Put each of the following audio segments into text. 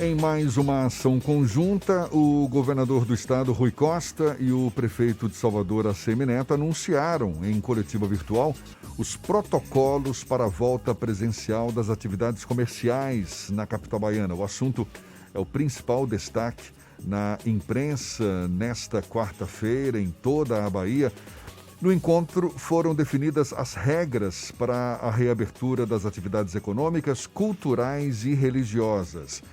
Em mais uma ação conjunta, o governador do estado, Rui Costa, e o prefeito de Salvador, ACM Neto, anunciaram em coletiva virtual os protocolos para a volta presencial das atividades comerciais na capital baiana. O assunto é o principal destaque na imprensa nesta quarta-feira em toda a Bahia. No encontro foram definidas as regras para a reabertura das atividades econômicas, culturais e religiosas.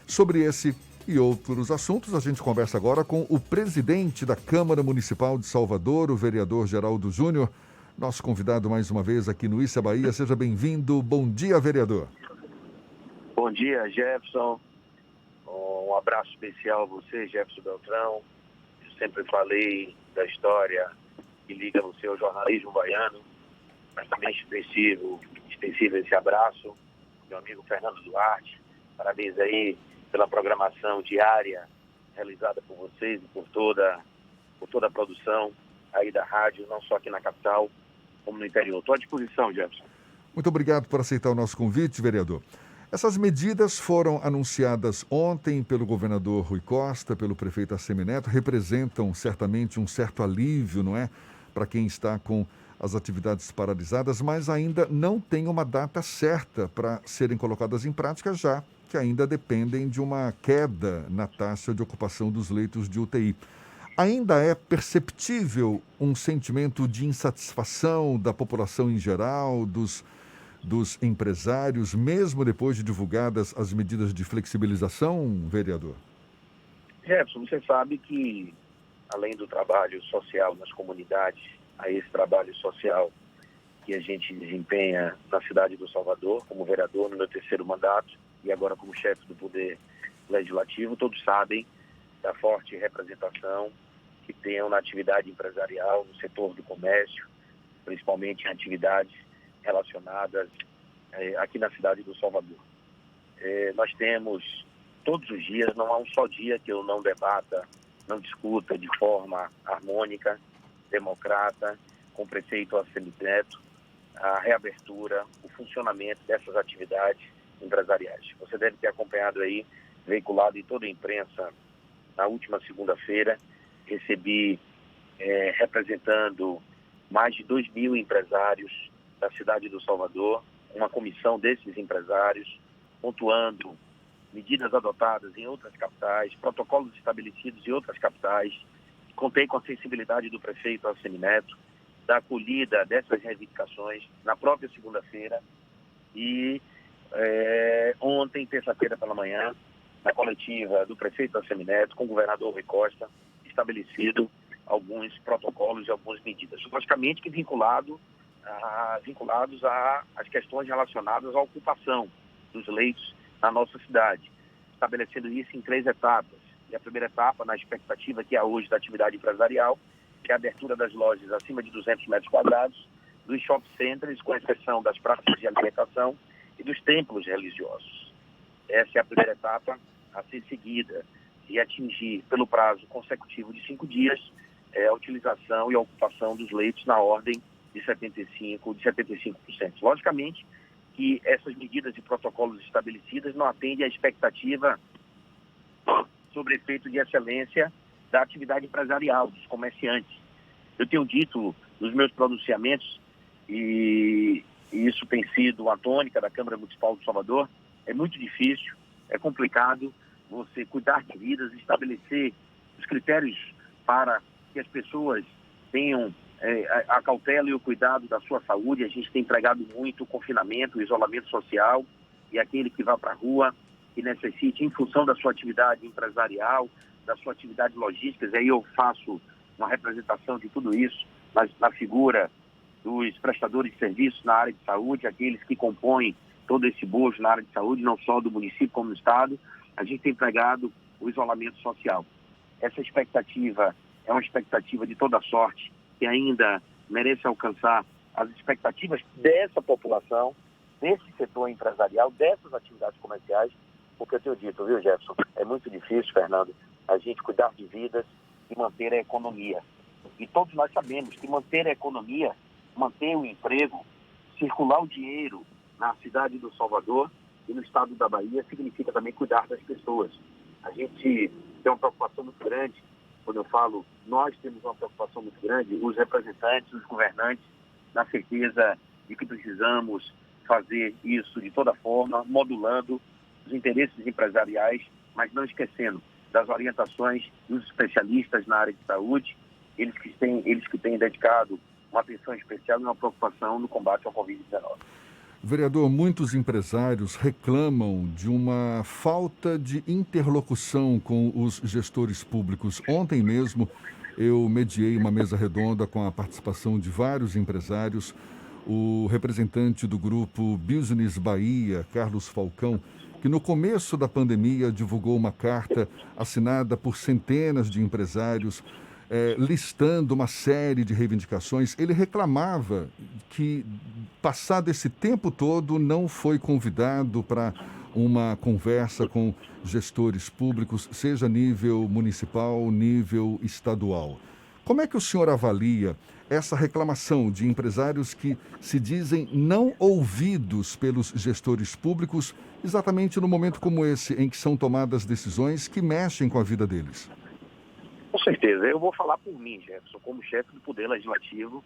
Sobre esse e outros assuntos, a gente conversa agora com o presidente da Câmara Municipal de Salvador, o vereador Geraldo Júnior, nosso convidado mais uma vez aqui no Issa Bahia. Seja bem-vindo. Bom dia, vereador. Bom dia, Jefferson. Um abraço especial a você, Jefferson Beltrão. Eu sempre falei da história que liga você ao jornalismo baiano, mas também extensivo esse abraço, meu amigo Fernando Duarte. Parabéns aí pela programação diária realizada por vocês e por toda a produção aí da rádio, não só aqui na capital, como no interior. Estou à disposição, Jefferson. Muito obrigado por aceitar o nosso convite, vereador. Essas medidas foram anunciadas ontem pelo governador Rui Costa, pelo prefeito ACM Neto, representam certamente um certo alívio, não é? Para quem está com as atividades paralisadas, mas ainda não tem uma data certa para serem colocadas em prática, já que ainda dependem de uma queda na taxa de ocupação dos leitos de UTI. Ainda é perceptível um sentimento de insatisfação da população em geral, dos empresários, mesmo depois de divulgadas as medidas de flexibilização, vereador? Jefferson, você sabe que, além do trabalho social nas comunidades, a esse trabalho social que a gente desempenha na cidade do Salvador, como vereador no meu terceiro mandato e agora como chefe do Poder Legislativo, todos sabem da forte representação que tenham na atividade empresarial, no setor do comércio, principalmente em atividades relacionadas aqui na cidade do Salvador. Nós temos, todos os dias, não há um só dia que eu não debata, não discuta de forma harmônica, democrata, com o prefeito ACM Neto, a reabertura, o funcionamento dessas atividades empresariais. Você deve ter acompanhado aí, veiculado em toda a imprensa, na última segunda-feira, recebi, representando mais de 2.000 empresários da cidade do Salvador, uma comissão desses empresários, pontuando medidas adotadas em outras capitais, protocolos estabelecidos em outras capitais. Contei com a sensibilidade do prefeito ACM Neto, da acolhida dessas reivindicações na própria segunda-feira e ontem, terça-feira pela manhã, na coletiva do prefeito ACM Neto com o governador Rui Costa, estabelecido alguns protocolos e algumas medidas. Logicamente que vinculados às questões relacionadas à ocupação dos leitos na nossa cidade, estabelecendo isso em 3 etapas. E a primeira etapa, na expectativa que há hoje da atividade empresarial, que é a abertura das lojas acima de 200 metros quadrados, dos shopping centers, com exceção das praças de alimentação e dos templos religiosos. Essa é a primeira etapa a ser seguida e atingir, pelo prazo consecutivo de 5 dias, a utilização e a ocupação dos leitos na ordem de 75%. Logicamente que essas medidas e protocolos estabelecidas não atendem à expectativa sobre efeito de excelência da atividade empresarial, dos comerciantes. Eu tenho dito nos meus pronunciamentos, e isso tem sido uma tônica da Câmara Municipal de Salvador, é muito difícil, é complicado você cuidar de vidas, estabelecer os critérios para que as pessoas tenham a cautela e o cuidado da sua saúde. A gente tem pregado muito o confinamento, o isolamento social, e aquele que vá para a rua, que necessite, em função da sua atividade empresarial, da sua atividade logística, e aí eu faço uma representação de tudo isso na figura dos prestadores de serviços na área de saúde, aqueles que compõem todo esse bojo na área de saúde, não só do município como do estado. A gente tem pregado o isolamento social. Essa expectativa é uma expectativa de toda sorte, que ainda merece alcançar as expectativas dessa população, desse setor empresarial, dessas atividades comerciais, porque eu tenho dito, viu, Jefferson, é muito difícil, Fernando, a gente cuidar de vidas e manter a economia. E todos nós sabemos que manter a economia, manter o emprego, circular o dinheiro na cidade do Salvador e no estado da Bahia significa também cuidar das pessoas. A gente tem uma preocupação muito grande, quando eu falo nós temos uma preocupação muito grande, os representantes, os governantes, na certeza de que precisamos fazer isso de toda forma, modulando os interesses empresariais, mas não esquecendo das orientações dos especialistas na área de saúde, eles que têm dedicado uma atenção especial e uma preocupação no combate ao Covid-19. Vereador, muitos empresários reclamam de uma falta de interlocução com os gestores públicos. Ontem mesmo eu mediei uma mesa redonda com a participação de vários empresários. O representante do grupo Business Bahia, Carlos Falcão, que no começo da pandemia divulgou uma carta assinada por centenas de empresários, listando uma série de reivindicações. Ele reclamava que, passado esse tempo todo, não foi convidado para uma conversa com gestores públicos, seja nível municipal, nível estadual. Como é que o senhor avalia essa reclamação de empresários que se dizem não ouvidos pelos gestores públicos, exatamente no momento como esse, em que são tomadas decisões que mexem com a vida deles? Com certeza. Eu vou falar por mim, Jefferson, como chefe do Poder Legislativo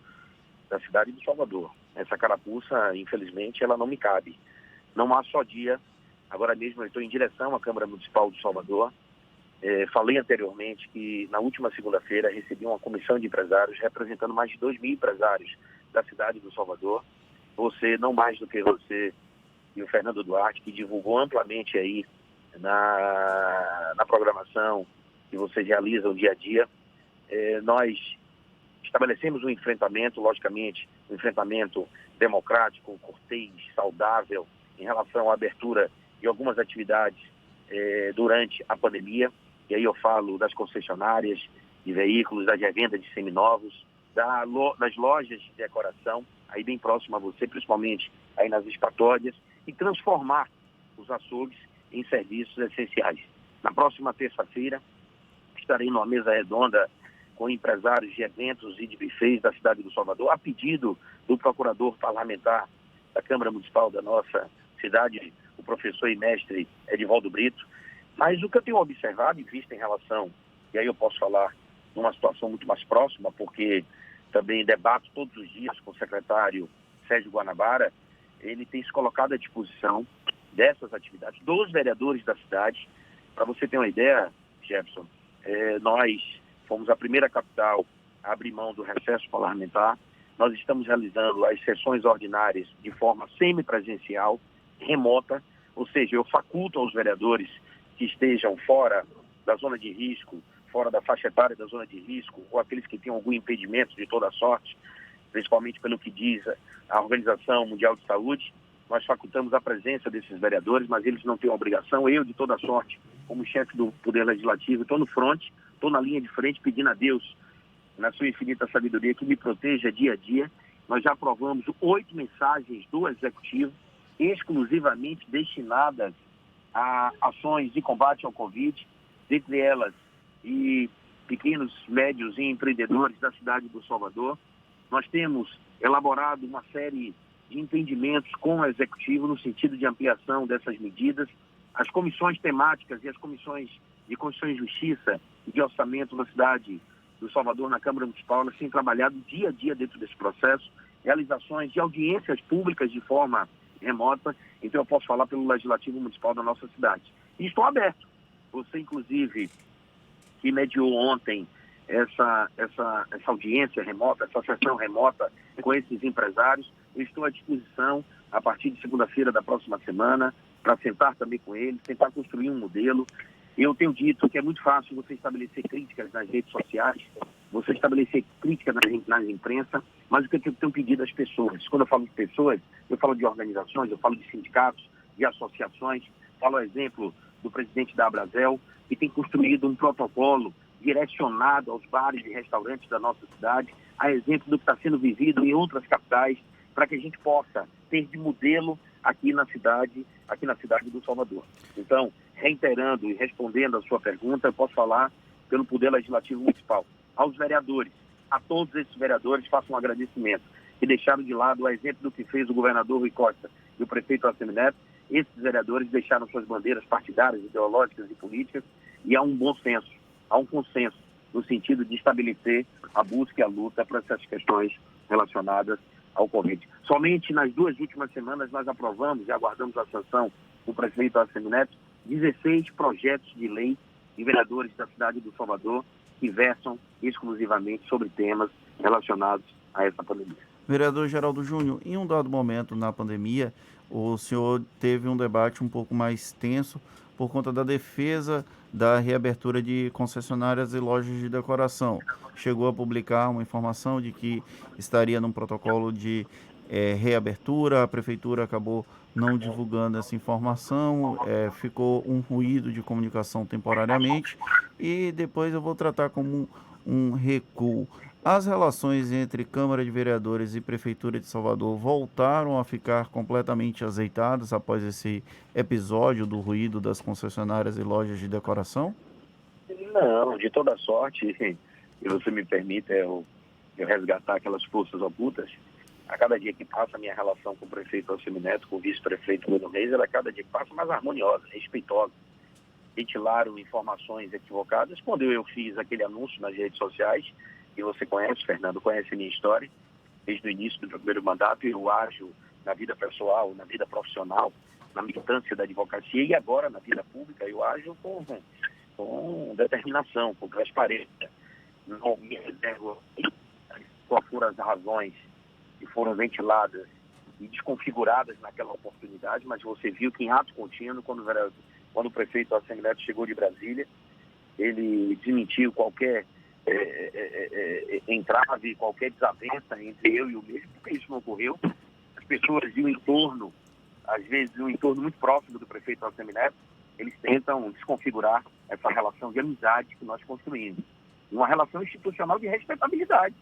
da cidade de Salvador. Essa carapuça, infelizmente, ela não me cabe. Não há só dia. Agora mesmo eu estou em direção à Câmara Municipal de Salvador. Falei anteriormente que na última segunda-feira recebi uma comissão de empresários representando mais de 2.000 empresários da cidade do Salvador. Você, não mais do que você e o Fernando Duarte, que divulgou amplamente aí na programação que vocês realizam dia a dia. Nós estabelecemos um enfrentamento, logicamente, um enfrentamento democrático, cortês, saudável, em relação à abertura de algumas atividades durante a pandemia. E aí eu falo das concessionárias de veículos, da revenda de seminovos, das lojas de decoração, aí bem próximo a você, principalmente aí nas espatódias, e transformar os açougues em serviços essenciais. Na próxima terça-feira, estarei numa mesa redonda com empresários de eventos e de bufês da cidade do Salvador, a pedido do procurador parlamentar da Câmara Municipal da nossa cidade, o professor e mestre Edivaldo Brito. Mas o que eu tenho observado e visto em relação, e aí eu posso falar numa situação muito mais próxima, porque também debato todos os dias com o secretário Sérgio Guanabara, ele tem se colocado à disposição dessas atividades, dos vereadores da cidade. Para você ter uma ideia, Jefferson, nós fomos a primeira capital a abrir mão do recesso parlamentar. Nós estamos realizando as sessões ordinárias de forma semipresencial, remota, ou seja, eu faculto aos vereadores que estejam fora da zona de risco, fora da faixa etária da zona de risco, ou aqueles que tenham algum impedimento de toda sorte, principalmente pelo que diz a Organização Mundial de Saúde, nós facultamos a presença desses vereadores, mas eles não têm a obrigação. Eu, de toda sorte, como chefe do Poder Legislativo, estou no fronte, estou na linha de frente pedindo a Deus, na sua infinita sabedoria, que me proteja dia a dia. Nós já aprovamos 8 mensagens do Executivo, exclusivamente destinadas a ações de combate ao Covid, dentre elas e pequenos, médios e empreendedores da cidade do Salvador. Nós temos elaborado uma série de entendimentos com o Executivo no sentido de ampliação dessas medidas. As comissões temáticas e as comissões de Constituição e Justiça e de Orçamento na cidade do Salvador, na Câmara Municipal, nós temos trabalhado dia a dia dentro desse processo, realizações de audiências públicas de forma remota. Então eu posso falar pelo Legislativo Municipal da nossa cidade. E estou aberto. Você, inclusive, que mediou ontem essa audiência remota, essa sessão remota com esses empresários, eu estou à disposição a partir de segunda-feira da próxima semana para sentar também com eles, tentar construir um modelo. Eu tenho dito que é muito fácil você estabelecer críticas nas redes sociais, você estabelecer críticas nas imprensa, mas o que eu tenho pedido às pessoas, quando eu falo de pessoas, eu falo de organizações, eu falo de sindicatos, de associações, falo o exemplo do presidente da Abrazel, que tem construído um protocolo direcionado aos bares e restaurantes da nossa cidade, a exemplo do que está sendo vivido em outras capitais, para que a gente possa ter de modelo aqui na cidade do Salvador. Então, reiterando e respondendo a sua pergunta, eu posso falar pelo Poder Legislativo Municipal. Aos vereadores, a todos esses vereadores, faço um agradecimento, que deixaram de lado o exemplo do que fez o governador Rui Costa e o prefeito Assemineto, esses vereadores deixaram suas bandeiras partidárias, ideológicas e políticas, e há um bom senso, há um consenso no sentido de estabelecer a busca e a luta para essas questões relacionadas ao Covid. Somente nas 2 últimas semanas nós aprovamos e aguardamos a sanção do prefeito Assemineto 16 projetos de lei de vereadores da cidade do Salvador que versam exclusivamente sobre temas relacionados a essa pandemia. Vereador Geraldo Júnior, em um dado momento na pandemia, o senhor teve um debate um pouco mais tenso por conta da defesa da reabertura de concessionárias e lojas de decoração. Chegou a publicar uma informação de que estaria num protocolo de reabertura, a prefeitura acabou não divulgando essa informação, ficou um ruído de comunicação temporariamente e depois eu vou tratar como um recuo. As relações entre Câmara de Vereadores e Prefeitura de Salvador voltaram a ficar completamente azeitadas após esse episódio do ruído das concessionárias e lojas de decoração? Não, de toda sorte, e você me permite eu resgatar aquelas forças ocultas. A cada dia que passa, a minha relação com o prefeito Assemineto, com o vice-prefeito Bruno Reis, ela cada dia que passa mais harmoniosa, respeitosa. Ventilaram informações equivocadas. Quando eu fiz aquele anúncio nas redes sociais, e você conhece, Fernando, conhece a minha história, desde o início do meu primeiro mandato, eu ajo na vida pessoal, na vida profissional, na militância da advocacia e agora na vida pública, eu ajo com determinação, com transparência. Não me reservo quais foram as razões que foram ventiladas e desconfiguradas naquela oportunidade, mas você viu que em ato contínuo, quando o prefeito Assemineto chegou de Brasília, ele desmentiu qualquer entrave, qualquer desavença entre eu e o mesmo, porque isso não ocorreu. As pessoas de um entorno, às vezes um entorno muito próximo do prefeito Assemineto, eles tentam desconfigurar essa relação de amizade que nós construímos. Uma relação institucional de respeitabilidade,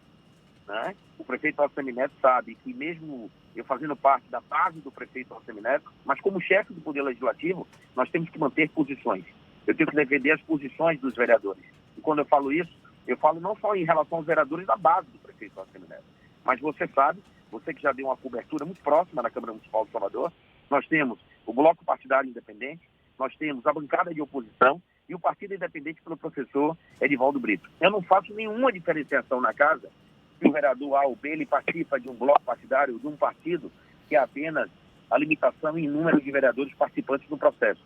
né? O prefeito Assemineto sabe que mesmo eu fazendo parte da base do prefeito Assemineto, mas como chefe do Poder Legislativo, nós temos que manter posições. Eu tenho que defender as posições dos vereadores. E quando eu falo isso, eu falo não só em relação aos vereadores da base do prefeito Assemineto, mas você sabe, você que já deu uma cobertura muito próxima na Câmara Municipal de Salvador, nós temos o Bloco Partidário Independente, nós temos a bancada de oposição e o Partido Independente pelo professor Edivaldo Brito. Eu não faço nenhuma diferenciação na casa se o vereador A ou B ele participa de um bloco partidário, de um partido, que é apenas a limitação em número de vereadores participantes do processo.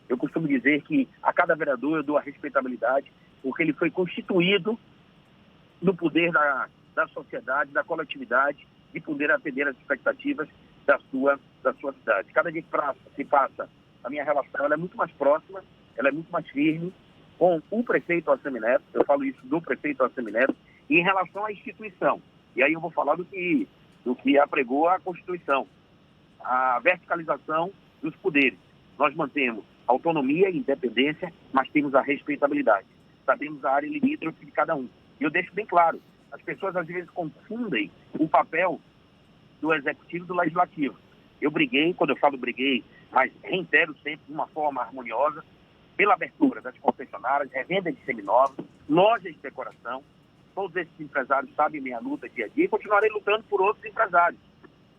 Eu costumo dizer que a cada vereador eu dou a respeitabilidade, porque ele foi constituído no poder da sociedade, da coletividade, de poder atender às expectativas da sua cidade. Cada dia que se passa, a minha relação ela é muito mais próxima, ela é muito mais firme com o prefeito Assemineto, eu falo isso do prefeito Assemineto, e em relação à instituição. E aí eu vou falar do que apregou a Constituição, a verticalização dos poderes. Nós mantemos autonomia e independência, mas temos a respeitabilidade. Sabemos a área limítrofe de cada um. E eu deixo bem claro, as pessoas às vezes confundem o papel do executivo e do legislativo. Eu briguei, quando eu falo briguei, mas reitero sempre de uma forma harmoniosa, pela abertura das concessionárias, revenda de seminovos, lojas de decoração. Todos esses empresários sabem minha luta dia a dia e continuarei lutando por outros empresários,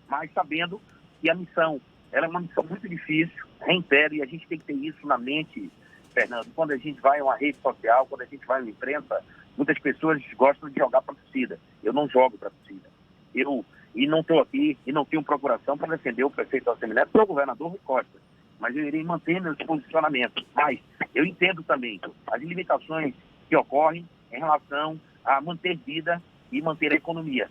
mas sabendo que a missão ela é uma missão muito difícil, reitero, e a gente tem que ter isso na mente, Fernando. Quando a gente vai a uma rede social, quando a gente vai a uma imprensa, muitas pessoas gostam de jogar para a torcida. Eu não jogo para a torcida. E não estou aqui e não tenho procuração para defender o prefeito Assemineto para o governador Rui Costa. Mas eu irei manter meus posicionamentos. Mas eu entendo também as limitações que ocorrem em relação a manter vida e manter a economia.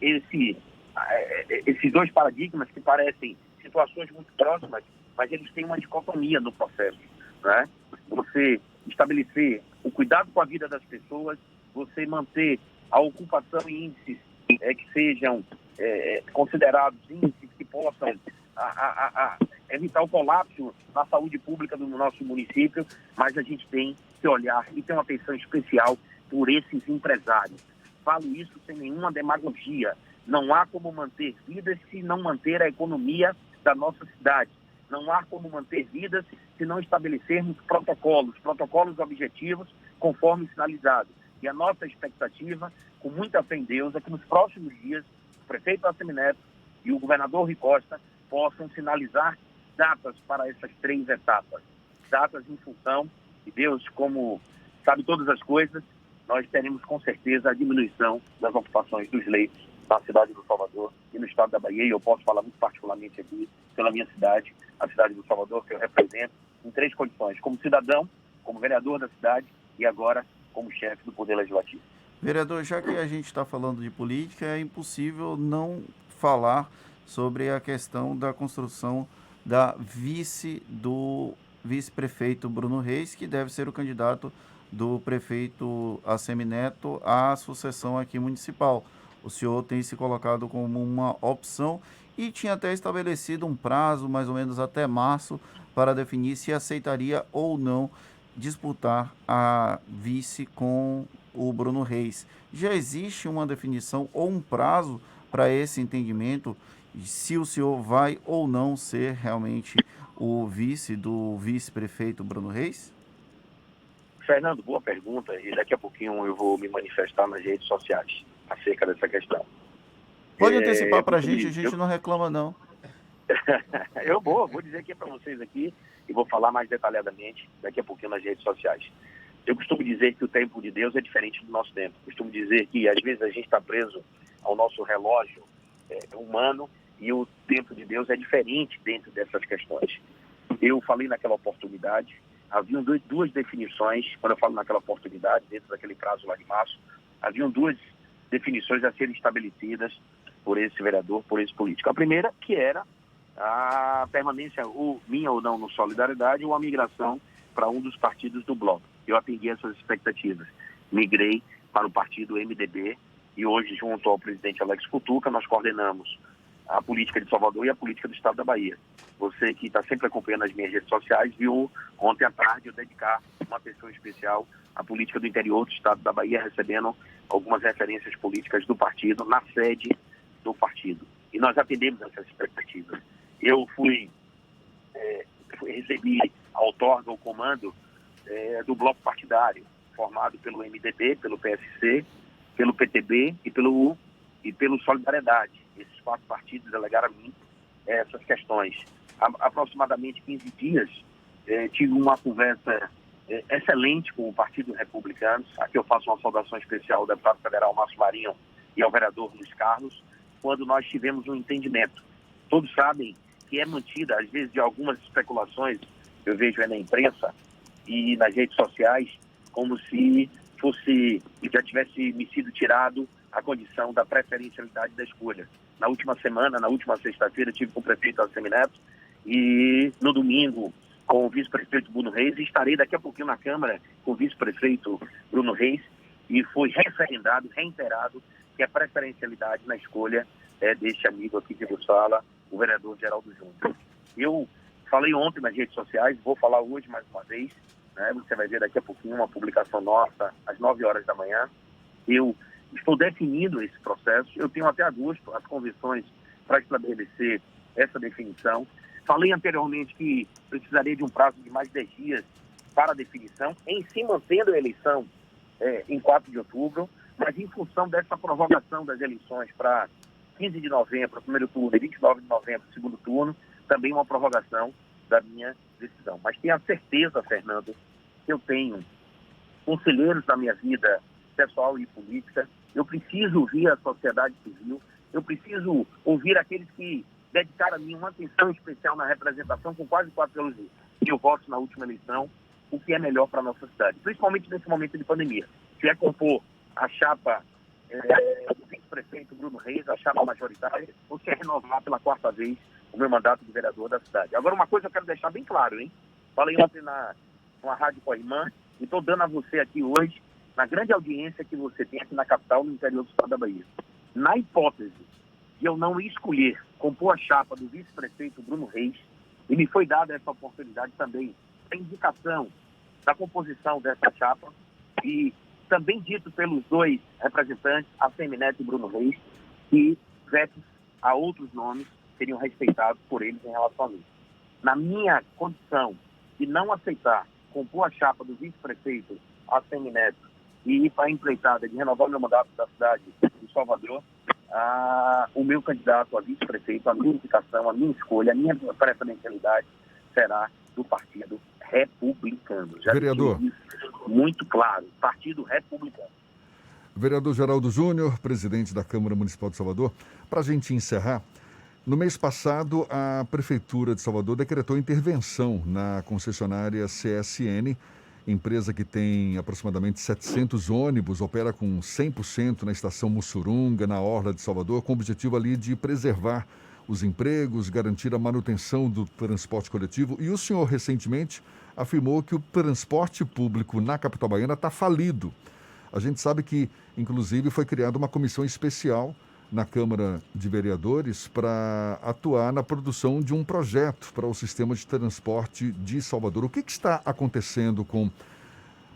Esses dois paradigmas que parecem situações muito próximas, mas eles têm uma dicotomia no processo, né? Você estabelecer o cuidado com a vida das pessoas, você manter a ocupação em índices que sejam considerados índices que possam evitar o colapso na saúde pública do nosso município, mas a gente tem que olhar e ter uma atenção especial por esses empresários. Falo isso sem nenhuma demagogia. Não há como manter vidas se não manter a economia da nossa cidade. Não há como manter vidas se não estabelecermos protocolos objetivos conforme sinalizado. E a nossa expectativa, com muita fé em Deus, é que nos próximos dias o prefeito Assemineto e o governador Rui Costa possam sinalizar datas para essas 3 etapas. Datas em função de Deus, como sabe todas as coisas, nós teremos com certeza a diminuição das ocupações dos leitos na cidade do Salvador e no estado da Bahia, e eu posso falar muito particularmente aqui pela minha cidade, a cidade do Salvador, que eu represento, em 3 condições: como cidadão, como vereador da cidade e agora como chefe do Poder Legislativo. Vereador, já que a gente está falando de política, é impossível não falar sobre a questão da construção da do vice-prefeito Bruno Reis, que deve ser o candidato do prefeito Assemineto à sucessão aqui municipal. O senhor tem se colocado como uma opção e tinha até estabelecido um prazo, mais ou menos até março, para definir se aceitaria ou não disputar a vice com o Bruno Reis. Já existe uma definição ou um prazo para esse entendimento, se o senhor vai ou não ser realmente o vice do vice-prefeito Bruno Reis? Fernando, boa pergunta, e daqui a pouquinho eu vou me manifestar nas redes sociais acerca dessa questão. Pode antecipar para a gente não reclama não. Eu vou dizer aqui para vocês aqui e vou falar mais detalhadamente daqui a pouquinho nas redes sociais. Eu costumo dizer que o tempo de Deus é diferente do nosso tempo. Costumo dizer que às vezes a gente está preso ao nosso relógio humano e o tempo de Deus é diferente dentro dessas questões. Eu falei naquela oportunidade, haviam 2 definições, quando eu falo naquela oportunidade, dentro daquele prazo lá de março, haviam 2 definições a serem estabelecidas por esse vereador, por esse político. A primeira, que era a permanência, minha ou não, no Solidariedade, ou a migração para um dos partidos do Bloco. Eu atendi essas expectativas. Migrei para o partido MDB e hoje, junto ao presidente Alex Cutuca, nós coordenamos a política de Salvador e a política do estado da Bahia. Você que está sempre acompanhando as minhas redes sociais viu ontem à tarde eu dedicar uma atenção especial à política do interior do estado da Bahia, recebendo algumas referências políticas do partido na sede do partido. E nós atendemos essas expectativas. Eu recebi a outorga, o comando do bloco partidário, formado pelo MDB, pelo PSC, pelo PTB e pelo Solidariedade. Esses 4 partidos delegaram a mim essas questões. Há aproximadamente 15 dias, tive uma conversa excelente com o Partido Republicano. Aqui eu faço uma saudação especial ao deputado federal Márcio Marinho e ao vereador Luiz Carlos, quando nós tivemos um entendimento. Todos sabem que é mantida, às vezes, de algumas especulações, eu vejo na imprensa e nas redes sociais, como se já tivesse me sido tirado a condição da preferencialidade da escolha. Na última semana, na última sexta-feira, tive com o prefeito Assemineto e no domingo com o vice-prefeito Bruno Reis, e estarei daqui a pouquinho na Câmara com o vice-prefeito Bruno Reis, e foi reiterado que a preferencialidade na escolha é deste amigo aqui de Bussala, o vereador Geraldo Júnior. Eu falei ontem nas redes sociais, vou falar hoje mais uma vez, né? Você vai ver daqui a pouquinho uma publicação nossa às 9 horas da manhã. Eu estou definindo esse processo, eu tenho até agosto as convenções para estabelecer essa definição. Falei anteriormente que precisaria de um prazo de mais 10 dias para a definição, em si mantendo a eleição em 4 de outubro, mas em função dessa prorrogação das eleições para 15 de novembro, o primeiro turno, e 29 de novembro, o segundo turno, também uma prorrogação da minha decisão. Mas tenha certeza, Fernando, que eu tenho conselheiros da minha vida pessoal e política, eu preciso ouvir a sociedade civil, eu preciso ouvir aqueles que dedicaram a mim uma atenção especial na representação com quase 4 anos que eu voto na última eleição, o que é melhor para a nossa cidade, principalmente nesse momento de pandemia, que é compor a chapa do vice-prefeito Bruno Reis, a chapa majoritária, ou se é renovar pela 4ª vez o meu mandato de vereador da cidade. Agora, uma coisa eu quero deixar bem claro, hein? Falei ontem numa rádio com a irmã, e estou dando a você aqui hoje, na grande audiência que você tem aqui na capital, no interior do estado da Bahia. Na hipótese de eu não escolher compor a chapa do vice-prefeito Bruno Reis, e me foi dada essa oportunidade também, a indicação da composição dessa chapa, e também dito pelos 2 representantes, Assemineto e Bruno Reis, que vetos a outros nomes seriam respeitados por eles em relação a mim. Na minha condição de não aceitar compor a chapa do vice-prefeito Assemineto e ir para a empreitada de renovar meu mandato da cidade de Salvador, o meu candidato a vice-prefeito, a minha indicação, a minha escolha, a minha preferencialidade será do Partido Republicano. Já Vereador. deixei isso muito claro, Partido Republicano. Vereador Geraldo Júnior, presidente da Câmara Municipal de Salvador, para a gente encerrar, no mês passado a Prefeitura de Salvador decretou intervenção na concessionária CSN, empresa que tem aproximadamente 700 ônibus, opera com 100% na estação Mussurunga, na Orla de Salvador, com o objetivo ali de preservar os empregos, garantir a manutenção do transporte coletivo. E o senhor recentemente afirmou que o transporte público na capital baiana está falido. A gente sabe que, inclusive, foi criada uma comissão especial na Câmara de Vereadores para atuar na produção de um projeto para o sistema de transporte de Salvador. O que está acontecendo com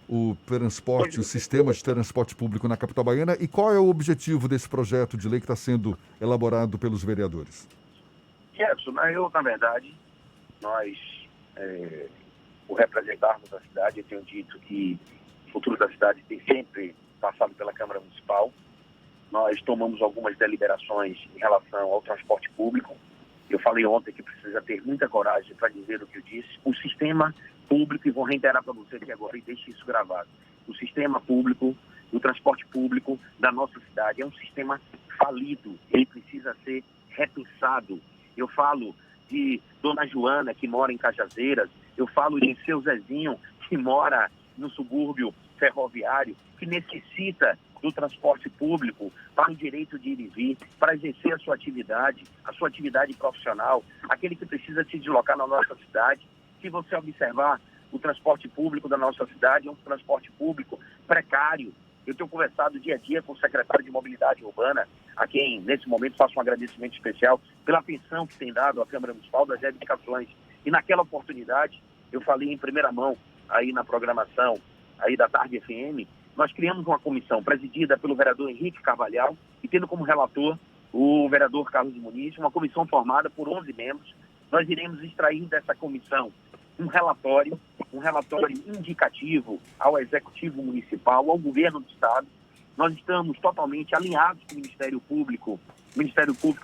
o transporte, o sistema de transporte público na capital baiana e qual é o objetivo desse projeto de lei que está sendo elaborado pelos vereadores? Gerson, na verdade, nós, por representarmos a cidade, eu tenho dito que o futuro da cidade tem sempre passado pela Câmara Municipal. Nós tomamos algumas deliberações em relação ao transporte público. Eu falei ontem que precisa ter muita coragem para dizer o que eu disse. O sistema público, e vou reiterar para você aqui agora e deixe isso gravado, o sistema público, o transporte público da nossa cidade é um sistema falido. Ele precisa ser repensado. Eu falo de Dona Joana, que mora em Cajazeiras. Eu falo de Seu Zezinho, que mora no subúrbio ferroviário, que necessita do transporte público para o direito de ir e vir, para exercer a sua atividade profissional, aquele que precisa se deslocar na nossa cidade. Se você observar o transporte público da nossa cidade, é um transporte público precário. Eu tenho conversado dia a dia com o secretário de Mobilidade Urbana, a quem, nesse momento, faço um agradecimento especial pela atenção que tem dado à Câmara Municipal das reivindicações. E naquela oportunidade, eu falei em primeira mão, aí na programação aí da Tarde FM, nós criamos uma comissão presidida pelo vereador Henrique Carvalhal e tendo como relator o vereador Carlos Muniz, uma comissão formada por 11 membros. Nós iremos extrair dessa comissão um relatório indicativo ao Executivo Municipal, ao Governo do Estado. Nós estamos totalmente alinhados com o Ministério Público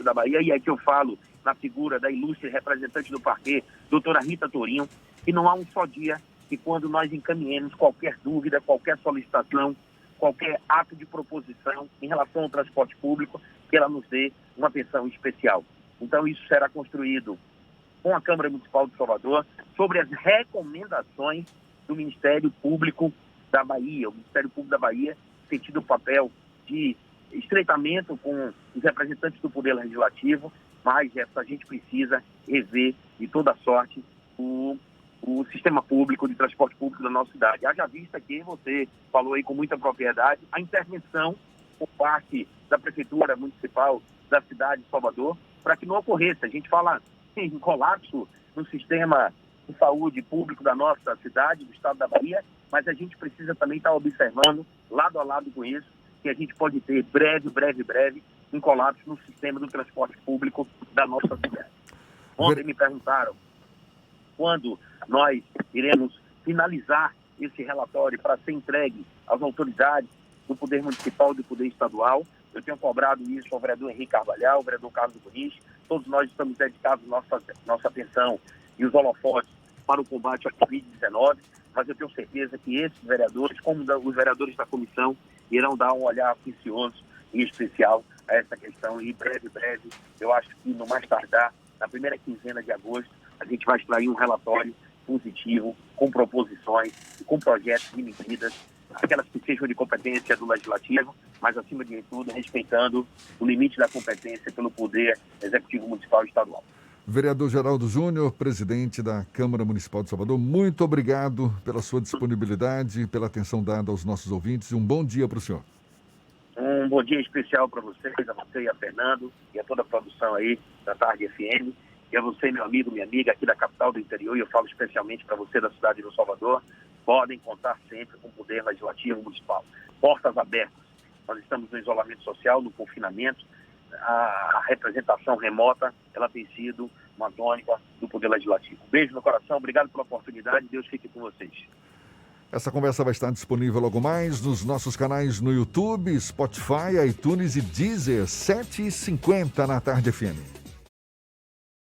da Bahia, e aqui eu falo na figura da ilustre representante do parquê, doutora Rita Torinho, que não há um só dia que quando nós encaminhemos qualquer dúvida, qualquer solicitação, qualquer ato de proposição em relação ao transporte público, que ela nos dê uma atenção especial. Então isso será construído com a Câmara Municipal de Salvador sobre as recomendações do Ministério Público da Bahia. O Ministério Público da Bahia tem tido o papel de estreitamento com os representantes do Poder Legislativo, mas a gente precisa rever de toda sorte o sistema público de transporte público da nossa cidade. Haja vista que você falou aí com muita propriedade, a intervenção por parte da Prefeitura Municipal da cidade de Salvador, para que não ocorresse. A gente fala em colapso no sistema de saúde público da nossa cidade, do estado da Bahia, mas a gente precisa também estar observando, lado a lado com isso, que a gente pode ter breve, um colapso no sistema do transporte público da nossa cidade. Ontem me perguntaram quando nós iremos finalizar esse relatório para ser entregue às autoridades do Poder Municipal e do Poder Estadual. Eu tenho cobrado isso ao vereador Henrique Carvalhal, ao vereador Carlos Muniz. Todos nós estamos dedicados nossa atenção e os holofotes para o combate à Covid-19, mas eu tenho certeza que esses vereadores, como os vereadores da comissão, irão dar um olhar atencioso e especial a essa questão. E breve, eu acho que no mais tardar, na primeira quinzena de agosto, a gente vai extrair um relatório positivo, com proposições, com projetos de medidas, aquelas que sejam de competência do Legislativo, mas, acima de tudo, respeitando o limite da competência pelo Poder Executivo Municipal e Estadual. Vereador Geraldo Júnior, presidente da Câmara Municipal de Salvador, muito obrigado pela sua disponibilidade, pela atenção dada aos nossos ouvintes e um bom dia para o senhor. Um bom dia especial para vocês, a você e a Fernando e a toda a produção aí da Tarde FM. E a você, meu amigo, minha amiga, aqui da capital do interior, e eu falo especialmente para você da cidade do Salvador, podem contar sempre com o Poder Legislativo Municipal. Portas abertas. Nós estamos no isolamento social, no confinamento. A representação remota, ela tem sido uma tônica do Poder Legislativo. Um beijo no coração, obrigado pela oportunidade, Deus fique com vocês. Essa conversa vai estar disponível logo mais nos nossos canais no YouTube, Spotify, iTunes e Deezer, 7h50 na Tarde FM.